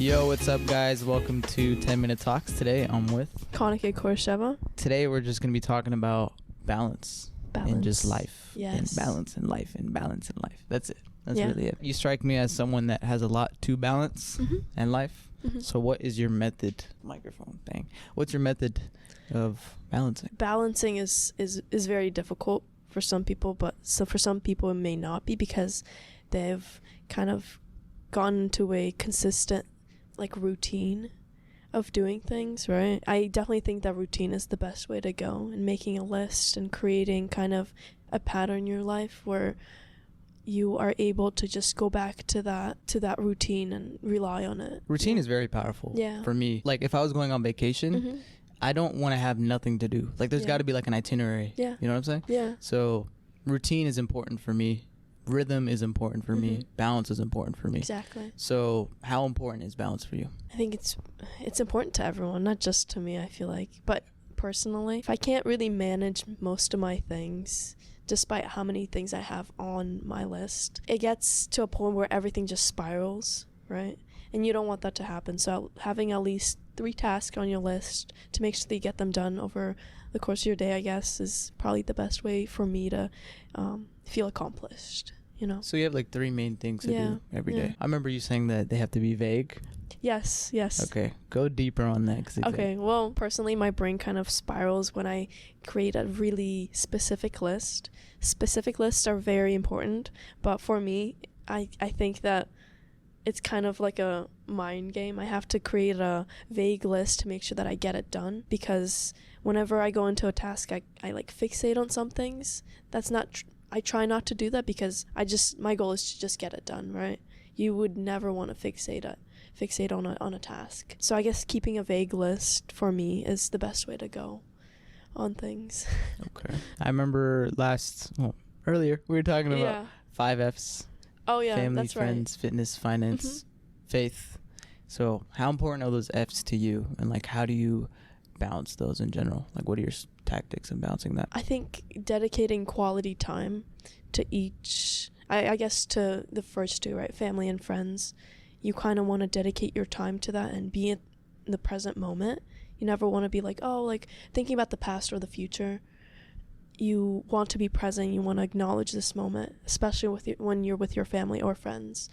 Yo, what's up, guys? Welcome to 10 Minute Talks. Today I'm with Kanykei. Today we're just going to be talking about balance in just life. Yes. And balance in life and balance in life. That's it. That's Yeah. really it. You strike me as someone that has a lot to balance in life. So what is your method? Microphone thing. What's your method of balancing? Balancing is very difficult for some people, but for some people it may not be because they've kind of gone into a consistent routine of doing things, right? I definitely think that routine is the best way to go, and making a list and creating kind of a pattern in your life where you are able to just go back to that routine and rely on it. Routine is very powerful for me. Like if I was going on vacation, I don't want to have nothing to do. Like there's got to be like an itinerary. Yeah. You know what I'm saying? Yeah. So routine is important for me. Rhythm is important for me. Balance is important for me. Exactly. So how important is balance for you? I think it's important to everyone, not just to me, I feel like. But personally, if I can't really manage most of my things, despite how many things I have on my list, it gets to a point where everything just spirals, right? And you don't want that to happen. So having at least 3 tasks on your list to make sure that you get them done over the course of your day, I guess, is probably the best way for me to feel accomplished, you know? So you have like 3 main things to do every day. I remember you saying that they have to be vague. Yes. Okay, go deeper on that. Okay, well, personally, my brain kind of spirals when I create a really specific list. Specific lists are very important, but for me, I think that it's kind of like a mind game. I have to create a vague list to make sure that I get it done, because whenever I go into a task, I fixate on some things. That's not I try not to do that because my goal is to just get it done, right? You would never want to fixate on a task. So I guess keeping a vague list for me is the best way to go on things. Okay. I remember earlier we were talking about 5 F's. Oh yeah, family, that's friends, right. Fitness, finance, faith. So how important are those F's to you, and like how do you balance those in general? Like what are your tactics in balancing that? I think dedicating quality time to each, I guess to the first 2, right? Family and friends. You kind of want to dedicate your time to that and be in the present moment. You never want to be thinking about the past or the future. You want to be present. You want to acknowledge this moment, especially when you're with your family or friends,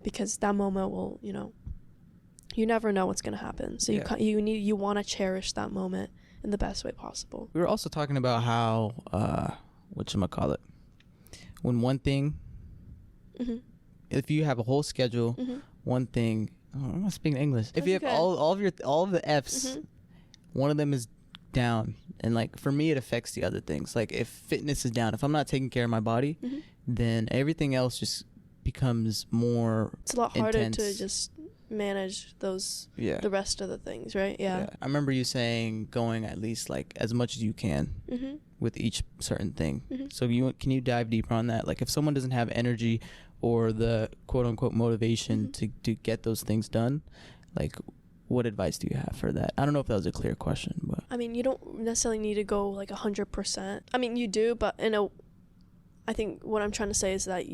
because that moment will, you never know what's going to happen. So you want to cherish that moment in the best way possible. We were also talking about how when one thing, if you have a whole schedule, one thing, I'm not speaking English. If you have all of the F's, one of them is down, and like for me it affects the other things. Like if fitness is down, if I'm not taking care of my body, then everything else just becomes more it's a lot harder intense. to just manage those the rest of the things, right? Yeah. I remember you saying going at least like as much as you can with each certain thing. So can you dive deeper on that? Like if someone doesn't have energy or the quote unquote motivation to get those things done, like what advice do you have for that? I don't know if that was a clear question, but I mean, you don't necessarily need to go 100%. I mean, you do, but I think what I'm trying to say is that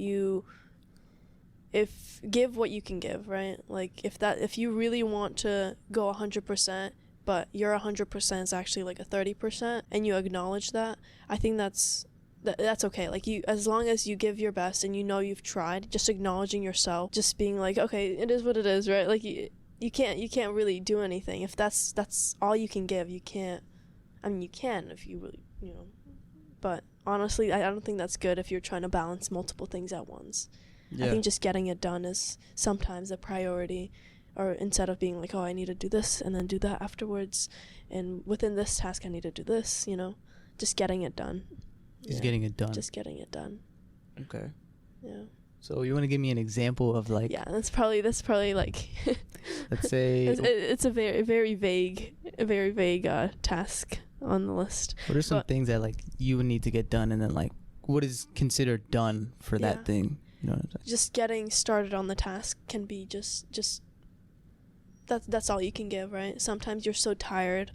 give what you can give, right? Like if you really want to go 100%, but your 100% is actually a 30%, and you acknowledge that, I think that's okay. Like as long as you give your best and you've tried, just acknowledging yourself, just being okay, it is what it is, right? Like you can't really do anything if that's all you can give. You can't. I mean, you can if you really, but honestly, I don't think that's good if you're trying to balance multiple things at once. I think just getting it done is sometimes a priority, or instead of being oh, I need to do this and then do that afterwards, and within this task I need to do this, just getting it done. Just getting it done. Just getting it done. Okay. Yeah. So you want to give me an example of that's probably let's say it's a very vague task on the list. What are some things that you would need to get done, and then what is considered done for that thing? You know what I'm saying? Just getting started on the task can be just that's all you can give, right? Sometimes you're so tired,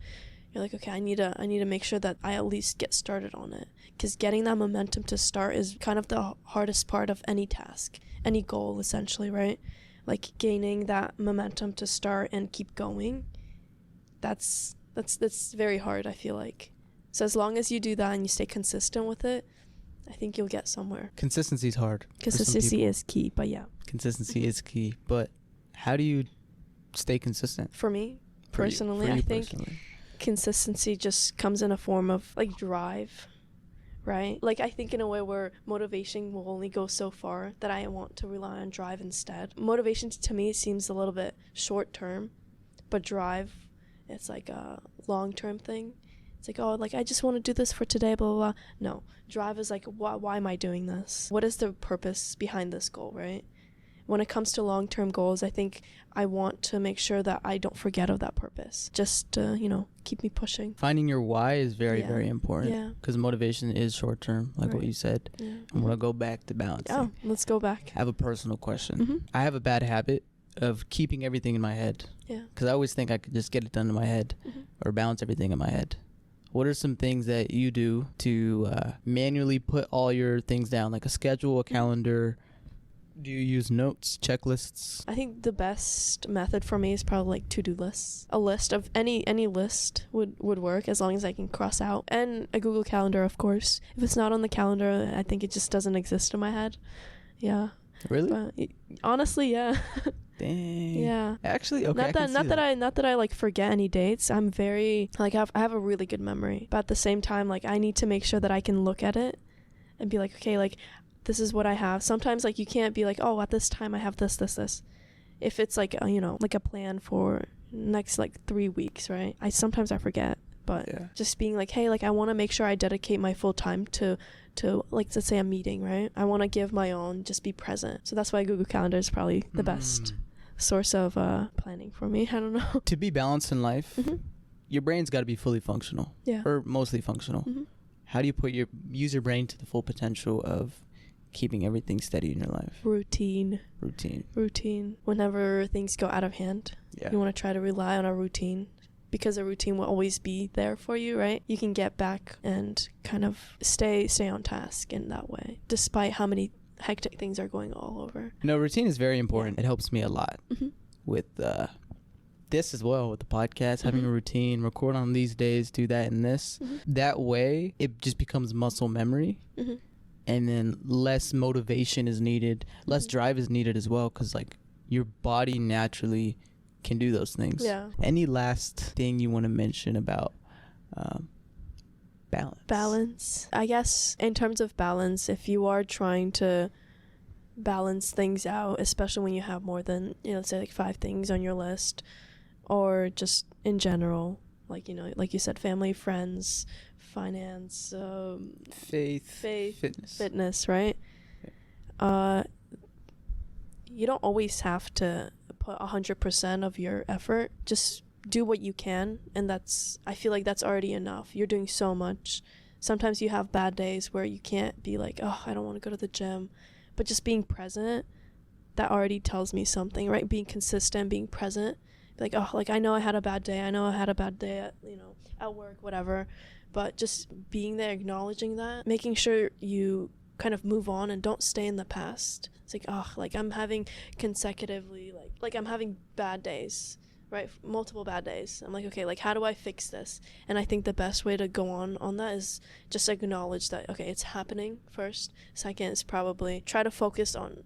you're okay, I need to make sure that I at least get started on it, because getting that momentum to start is kind of the hardest part of any task, any goal, essentially, right? like gaining that momentum to start and keep going, that's very hard, I feel like. So as long as you do that and you stay consistent with it, I think you'll get somewhere. Consistency is hard. Consistency is key, but yeah. Consistency is key, but how do you stay consistent? For me, personally, I think consistency just comes in a form of like drive, right? Like I think in a way where motivation will only go so far that I want to rely on drive instead. Motivation to me seems a little bit short term, but drive, it's like a long term thing. It's like, oh, like I just want to do this for today, blah, blah, blah. No, drive is like, why am I doing this? What is the purpose behind this goal, right? When it comes to long-term goals, I think I want to make sure that I don't forget of that purpose. Just to, keep me pushing. Finding your why is very, very important. Yeah. Because motivation is short-term, like what you said. Yeah. I want to go back to balancing. Oh, let's go back. I have a personal question. I have a bad habit of keeping everything in my head. Yeah. Because I always think I could just get it done in my head or balance everything in my head. What are some things that you do to manually put all your things down, like a schedule, a calendar? Do you use notes, checklists? I think the best method for me is probably like to-do lists. A list of any list would work as long as I can cross out. And a Google Calendar, of course. If it's not on the calendar, I think it just doesn't exist in my head. Yeah. Really? But, honestly, yeah. Dang. Yeah. Actually, okay. Not that I like forget any dates. I'm very like I have a really good memory. But at the same time, like I need to make sure that I can look at it and be like, okay, like this is what I have. Sometimes like you can't be like, oh, at this time I have this. If it's like like a plan for next like 3 weeks, right? Sometimes I forget. But just being like, hey, like I want to make sure I dedicate my full time to like, let's say a meeting, right? I want to give my own, just be present. So that's why Google Calendar is probably the best source of planning for me. I don't know. To be balanced in life, your brain's got to be fully functional. Yeah. Or mostly functional. How do you use your brain to the full potential of keeping everything steady in your life? Routine. Whenever things go out of hand, you want to try to rely on a routine. Because a routine will always be there for you, right? You can get back and kind of stay on task in that way, despite how many hectic things are going all over. No, routine is very important. It helps me a lot with this as well, with the podcast, having a routine, record on these days, do that and this. That way, it just becomes muscle memory. And then less motivation is needed, less drive is needed as well, because like your body naturally can do those things. Yeah. Any last thing you want to mention about balance? I guess in terms of balance, if you are trying to balance things out, especially when you have more than, let's say like 5 things on your list, or just in general, like, like you said, family, friends, finance, faith, fitness, right? You don't always have to put 100% of your effort. Just do what you can, and I feel like that's already enough. You're doing so much. Sometimes you have bad days where you can't be like, oh, I don't want to go to the gym, but just being present, that already tells me something, right? Being consistent, being present, like, oh, like I know I had a bad day at work, whatever, but just being there, acknowledging that, making sure you kind of move on and don't stay in the past. It's like, oh, like I'm having consecutively, like I'm having bad days, right? Multiple bad days. I'm like, okay, like how do I fix this? And I think the best way to go on that is just acknowledge that, okay, it's happening first. Second is probably try to focus on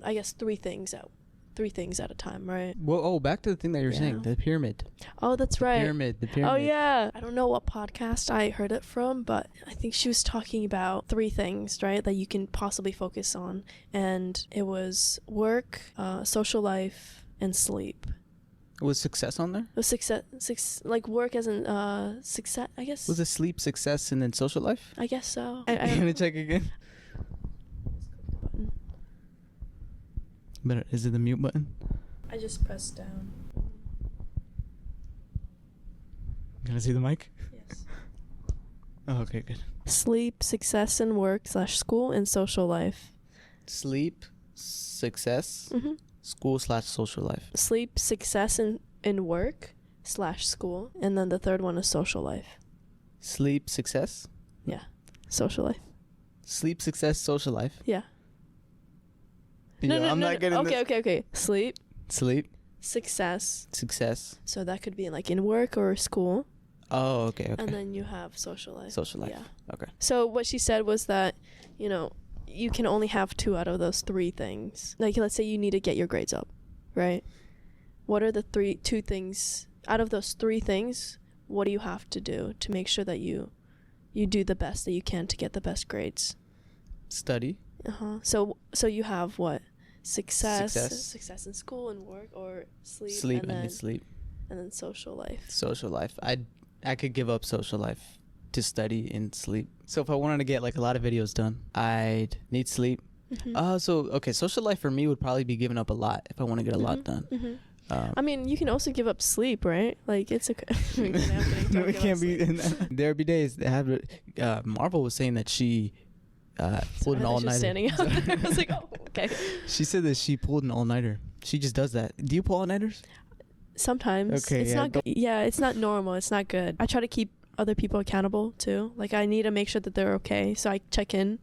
I guess three things at a time, right? Well, back to the thing that you're saying, the pyramid. Oh, that's right. The pyramid. Oh, yeah. I don't know what podcast I heard it from, but I think she was talking about 3 things, right, that you can possibly focus on. And it was work, social life, and sleep. Was success on there? It was success, like work as in success, I guess. Was it sleep, success, and then social life? I guess so. I'm going to check again. But is it the mute button? I just pressed down. Can I see the mic? Yes. Oh, okay, good. Sleep, success in work / school, and social life. Sleep, success, school / social life. Sleep, success in work / school, and then the third one is social life. Sleep, success? Yeah. Social life. Sleep, success, social life? Yeah. I'm not getting this. Okay. Sleep. Success. So that could be like in work or school. Oh, okay. And then you have social life. Yeah. Okay. So what she said was that, you can only have 2 out of those 3 things. Like, let's say you need to get your grades up, right? What are the 2 things out of those 3 things? What do you have to do to make sure that you do the best that you can to get the best grades? Study. So you have what? Success in school and work, or sleep. And then social life. I could give up social life to study and sleep. So if I wanted to get like a lot of videos done, I'd need sleep. Social life for me would probably be giving up a lot if I want to get a lot done. I mean, you can also give up sleep, right? Like, it's okay. It can't be. There'd be days that have. Marvel was saying that she pulled an all-nighter. Standing out there. I was like, oh, okay. She said that she pulled an all-nighter. She just does that. Do you pull all-nighters? Sometimes. Okay. It's not good. Yeah, it's not normal. It's not good. I try to keep other people accountable too. Like, I need to make sure that they're okay, so I check in.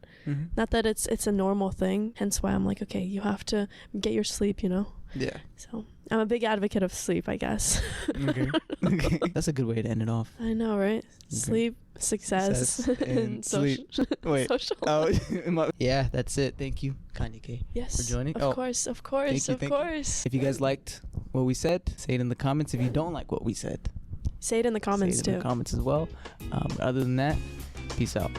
Not that it's a normal thing. Hence why I'm like, okay, you have to get your sleep. Yeah. So I'm a big advocate of sleep, I guess. Okay. That's a good way to end it off. I know, right? Okay. Sleep, success and sleep. Wait. Social. Oh, yeah, that's it. Thank you, Kanykei, for joining. Of course. Thank you. If you guys liked what we said, say it in the comments. If you don't like what we said, say it in the comments too. Say it in the comments as well. Other than that, peace out.